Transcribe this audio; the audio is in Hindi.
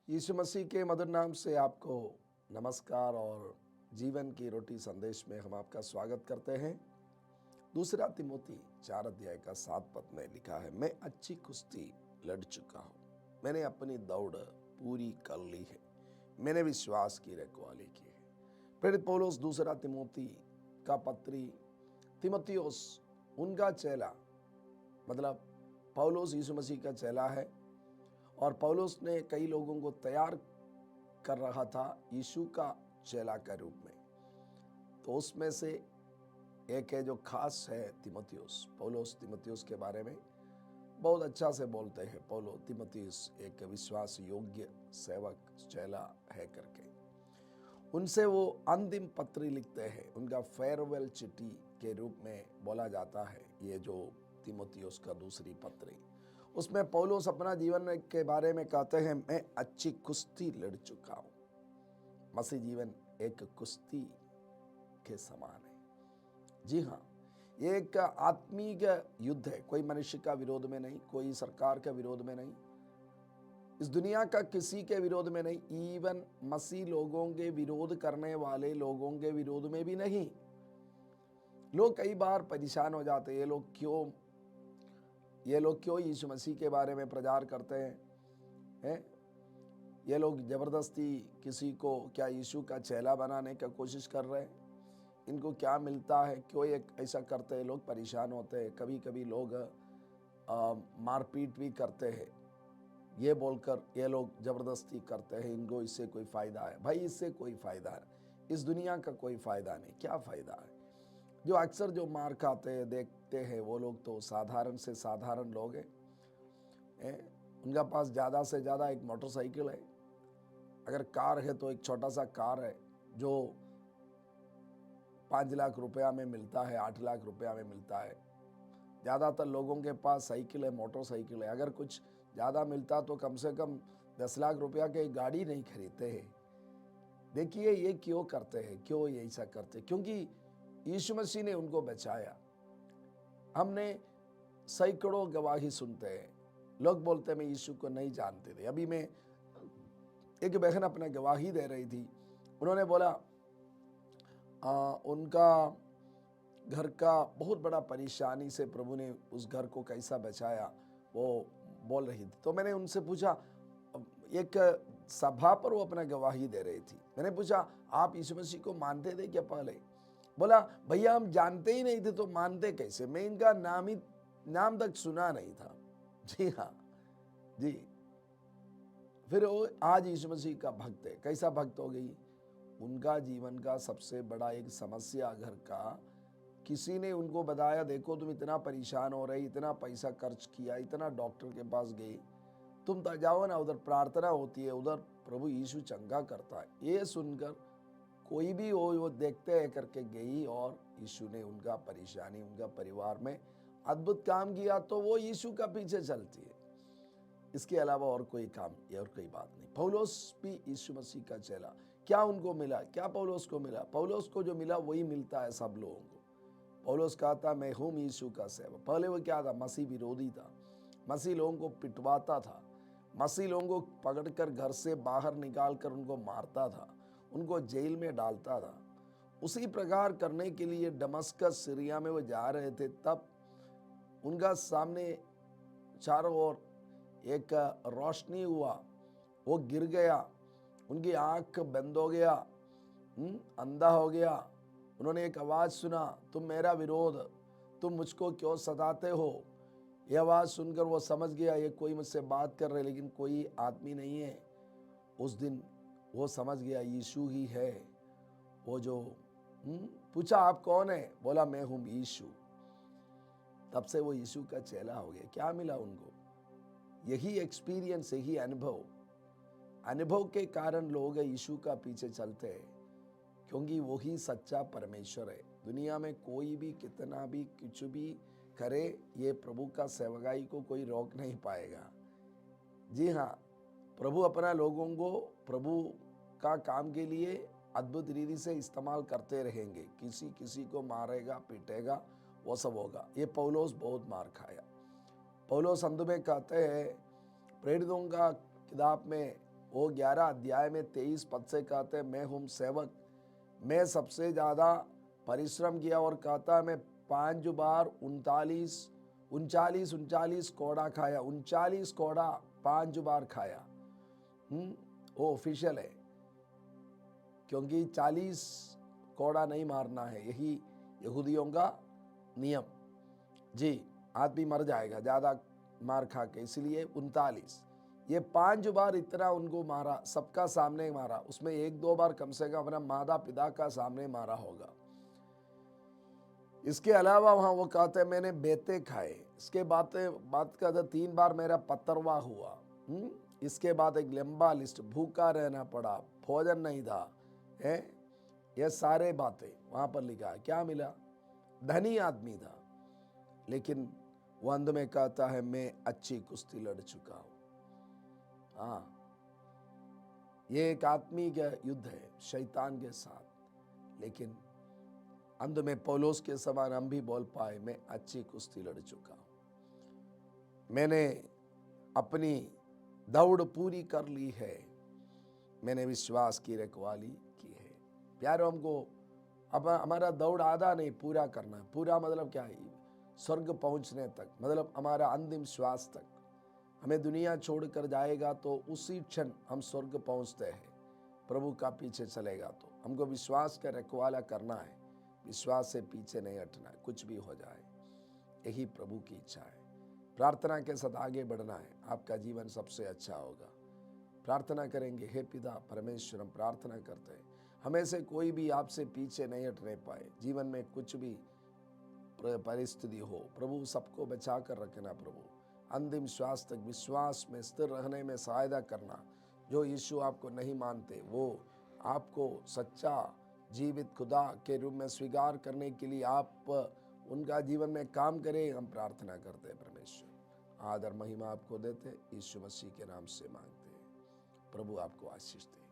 यीशु मसीह के मधुर नाम से आपको नमस्कार और जीवन की रोटी संदेश में हम आपका स्वागत करते हैं। दूसरा तिमोथी 4 अध्याय का 7 पद में लिखा है, मैं अच्छी कुश्ती लड़ चुका हूँ, मैंने अपनी दौड़ पूरी कर ली है, मैंने विश्वास की रखवाली की है। प्रेरित पौलुस दूसरा तिमोथी का पत्री तिमोथियुस उनका चेला, मतलब पौलुस यीशु मसीह का चेला है और पौलुस ने कई लोगों को तैयार कर रहा था यीशु का चेला के रूप में। तो उसमें से एक है जो खास है तिमोथियुस। पौलुस तिमोथियुस के बारे में बहुत अच्छा से बोलते हैं। पौलुस तिमोथियुस एक विश्वास योग्य सेवक चेला है करके उनसे वो अंतिम पत्री लिखते हैं। उनका फेयरवेल चिट्ठी के रूप में बोला जाता है ये जो तिमोथियुस का दूसरी पत्री। उसमें पौलुस अपना जीवन के बारे में कहते हैं, मैं अच्छी कुश्ती लड़ चुका हूं। मसीह जीवन एक कुश्ती के समान है। जी हाँ, ये एक आत्मिक युद्ध है। कोई मनुष्य का विरोध में नहीं, कोई सरकार के विरोध में नहीं, इस दुनिया का किसी के विरोध में नहीं, इवन मसीह लोगों के विरोध करने वाले लोगों के विरोध में भी नहीं। लोग कई बार परेशान हो जाते हैं, ये लोग क्यों यीशु मसीह के बारे में प्रचार करते हैं? ये लोग जबरदस्ती किसी को क्या यीशु का चेला बनाने का कोशिश कर रहे हैं? इनको क्या मिलता है, क्यों ये ऐसा करते हैं? लोग परेशान होते हैं। कभी कभी लोग मारपीट भी करते हैं, ये बोलकर ये लोग जबरदस्ती करते हैं इनको इससे कोई फायदा है। भाई इससे कोई फायदा है, इस दुनिया का कोई फायदा नहीं। क्या फायदा है? जो अक्सर जो मार खाते हैं देखते हैं वो लोग तो साधारण से साधारण लोग हैं। उनका पास ज़्यादा से ज़्यादा एक मोटरसाइकिल है, अगर कार है तो एक छोटा सा कार है जो 5 लाख रुपया में मिलता है, 8 लाख रुपया में मिलता है। ज़्यादातर लोगों के पास साइकिल है, मोटरसाइकिल है। अगर कुछ ज़्यादा मिलता तो कम से कम 10 लाख रुपया की गाड़ी नहीं खरीदते हैं। देखिए ये क्यों करते हैं, क्यों ये ऐसा करते हैं? क्योंकि यीशु मसीह ने उनको बचाया। हमने सैकड़ों गवाही सुनते हैं, लोग बोलते हैं मैं यीशु को नहीं जानते थे। अभी मैं एक बहन अपना गवाही दे रही थी, उन्होंने बोला उनका घर का बहुत बड़ा परेशानी से प्रभु ने उस घर को कैसा बचाया, वो बोल रही थी। तो मैंने उनसे पूछा, एक सभा पर वो अपना गवाही दे रही थी। मैंने पूछा आप यीशु मसीह को मानते थे क्या पहले? बोला भैया हम जानते ही नहीं थे तो मानते कैसे, मैं इनका नाम तक सुना नहीं था। जी हाँ जी। फिर वो आज यीशु मसीह का भक्त है। कैसा भक्त हो गई? उनका जीवन का सबसे बड़ा एक समस्या घर का, किसी ने उनको बताया देखो तुम इतना परेशान हो रहे, इतना पैसा खर्च किया, इतना डॉक्टर के पास गए, तुम तो जाओ ना, उधर प्रार्थना होती है, उधर प्रभु यीशु चंगा करता है। ये सुनकर कोई भी वो देखते हैं करके गई और यीशु ने उनका परेशानी, उनका परिवार में अद्भुत काम किया, तो वो यीशु का पीछे चलती है। इसके अलावा और कोई काम या और कोई बात नहीं। पौलुस भी यीशु मसीह का चेला। क्या उनको मिला? क्या पौलुस को मिला? पौलुस को जो मिला वही मिलता है सब लोगों को। पौलुस कहता मैं हूं यीशु का सेवक। पहले वो क्या था? मसीह विरोधी था, मसीह लोगों को पिटवाता था, मसीह लोगों को पकड़कर घर से बाहर निकाल कर उनको मारता था, उनको जेल में डालता था। उसी प्रकार करने के लिए दमिश्क सीरिया में वो जा रहे थे, तब उनका सामने चारों ओर एक रोशनी हुआ, वो गिर गया, उनकी आंख बंद हो गया, अंधा हो गया। उन्होंने एक आवाज सुना, तुम मेरा विरोध, तुम मुझको क्यों सताते हो? यह आवाज सुनकर वो समझ गया ये कोई मुझसे बात कर रहे लेकिन कोई आदमी नहीं है। उस दिन वो समझ गया यीशु ही है वो जो पूछा आप कौन है? बोला मैं हूं यीशु। तब से वो यीशु का चेला हो गया। क्या मिला उनको? यही एक्सपीरियंस, यही अनुभव के कारण लोग यीशु का पीछे चलते हैं, क्योंकि वही सच्चा परमेश्वर है। दुनिया में कोई भी कितना भी कुछ भी करे, ये प्रभु का सेवकाई को कोई रोक नहीं पाएगा। जी हाँ, प्रभु अपना लोगों को प्रभु का काम के लिए अद्भुत रीति से इस्तेमाल करते रहेंगे। किसी किसी को मारेगा, पीटेगा, वो सब होगा। ये पौलुस बहुत मार खाया। पौलुस अंत में कहते हैं, प्रेरितों का किताब में वो 11 अध्याय में 23 पद से कहते हैं, मैं हूँ सेवक, मैं सबसे ज़्यादा परिश्रम किया, और कहता है मैं 5 बार 39 कोड़ा खाया, 39 कोड़ा 5 बार खाया। वो ऑफिशियल है, क्योंकि 40 कोड़ा नहीं मारना है, यही यहूदियों का नियम। जी, आदमी मर जाएगा ज़्यादा मार खा के, इसलिए 39। ये 5 बार इतना उनको मारा, सबका सामने मारा, उसमें 1-2 बार कम से कम अपना माता पिता का सामने मारा होगा। इसके अलावा वहाँ वो कहते हैं मैंने बेते खाए, इसके बात का 3 बार मेरा पतरवा हुआ। इसके बाद एक लंबा लिस्ट, भूखा रहना पड़ा, भोजन नहीं था, है ये सारे बातें वहाँ पर लिखा है। क्या मिला? धनी आदमी था, लेकिन वो अंत में कहता है मैं अच्छी कुश्ती लड़ चुका हूँ। हाँ, ये एक आत्मिक युद्ध है शैतान के साथ, लेकिन अंत में पौलुस के समान हम भी बोल पाए मैं अच्छी कुश्ती लड़ चुका हूँ, मैंने अपनी दौड़ पूरी कर ली है, मैंने विश्वास की रखवाली की है। प्यारो, हमको अब हमारा दौड़ आधा नहीं, पूरा करना है। पूरा मतलब क्या है? स्वर्ग पहुंचने तक, मतलब हमारा अंतिम श्वास तक। हमें दुनिया छोड़कर जाएगा तो उसी क्षण हम स्वर्ग पहुंचते हैं। प्रभु का पीछे चलेगा तो हमको विश्वास का रखवाला करना है, विश्वास से पीछे नहीं हटना है, कुछ भी हो जाए। यही प्रभु की इच्छा है। प्रार्थना के साथ आगे बढ़ना है, आपका जीवन सबसे अच्छा होगा। प्रार्थना करेंगे। हे पिता परमेश्वर, हम प्रार्थना करते हैं, हमें से कोई भी आपसे पीछे नहीं हटने पाए। जीवन में कुछ भी परिस्थिति हो, प्रभु सबको बचा कर रखना। प्रभु अंतिम श्वास तक विश्वास में स्थिर रहने में सहायता करना। जो यीशु आपको नहीं मानते, वो आपको सच्चा जीवित खुदा के रूप में स्वीकार करने के लिए आप उनका जीवन में काम करें। हम प्रार्थना करते हैं परमेश्वर, आदर महिमा आपको देते, यीशु मसीह के नाम से मांगते हैं। प्रभु आपको आशीष दे।